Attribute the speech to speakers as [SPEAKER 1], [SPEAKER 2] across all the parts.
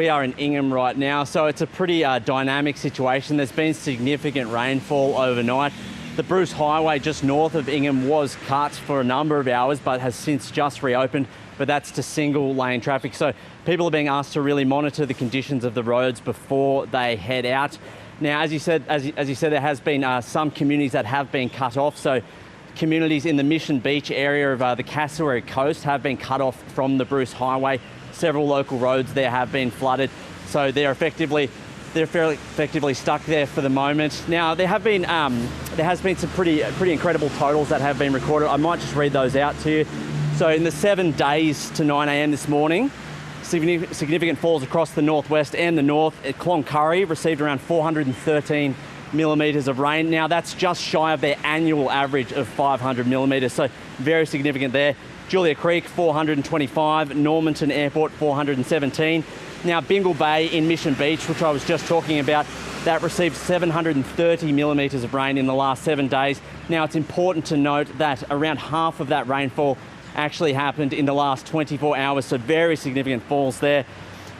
[SPEAKER 1] We are in Ingham right now, so it's a pretty dynamic situation. There's been significant rainfall overnight. The Bruce Highway just north of Ingham was cut for a number of hours, but has since just reopened, but that's to single lane traffic. So people are being asked to really monitor the conditions of the roads before they head out. Now, as you said, there has been some communities that have been cut off. So communities in the Mission Beach area of the Cassowary coast have been cut off from the Bruce Highway. Several local roads there have been flooded, so they're fairly effectively stuck there for the moment. Now, there has been some pretty incredible totals that have been recorded. I might just read those out to you. So in the 7 days to 9 a.m. this morning, significant falls across the northwest and the north. At Cloncurry received around 413 millimetres of rain. Now, that's just shy of their annual average of 500 millimetres, so very significant there. Julia Creek, 425, Normanton Airport, 417. Now, Bingil Bay in Mission Beach, which I was just talking about, that received 730 millimetres of rain in the last 7 days. Now, it's important to note that around half of that rainfall actually happened in the last 24 hours, so very significant falls there.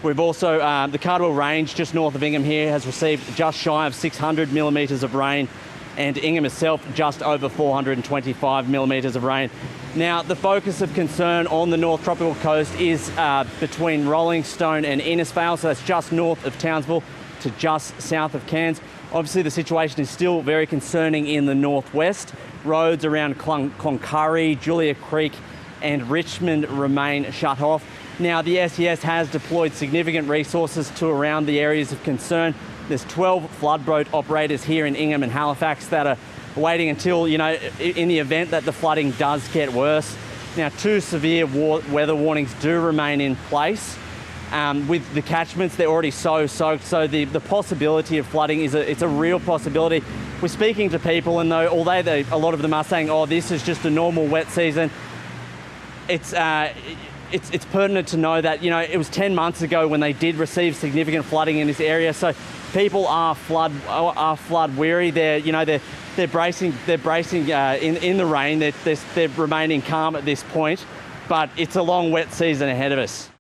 [SPEAKER 1] We've also, the Cardwell Range, just north of Ingham here, has received just shy of 600 millimetres of rain, and Ingham itself just over 425 millimetres of rain. Now, the focus of concern on the North Tropical Coast is between Rolling Stone and Innisfail, so that's just north of Townsville to just south of Cairns. Obviously, the situation is still very concerning in the northwest. Roads around Cloncurry, Julia Creek and Richmond remain shut off. Now, the SES has deployed significant resources to around the areas of concern. There's 12 flood boat operators here in Ingham and Halifax that are waiting until, in the event that the flooding does get worse. Now, 2 severe weather warnings do remain in place. With the catchments, they're already so soaked, so the possibility of flooding it's a real possibility. We're speaking to people, and although a lot of them are saying, oh, this is just a normal wet season, it's pertinent to know that, it was 10 months ago when they did receive significant flooding in this area. So people are flood weary. They're bracing in the rain. They're remaining calm at this point, but it's a long wet season ahead of us.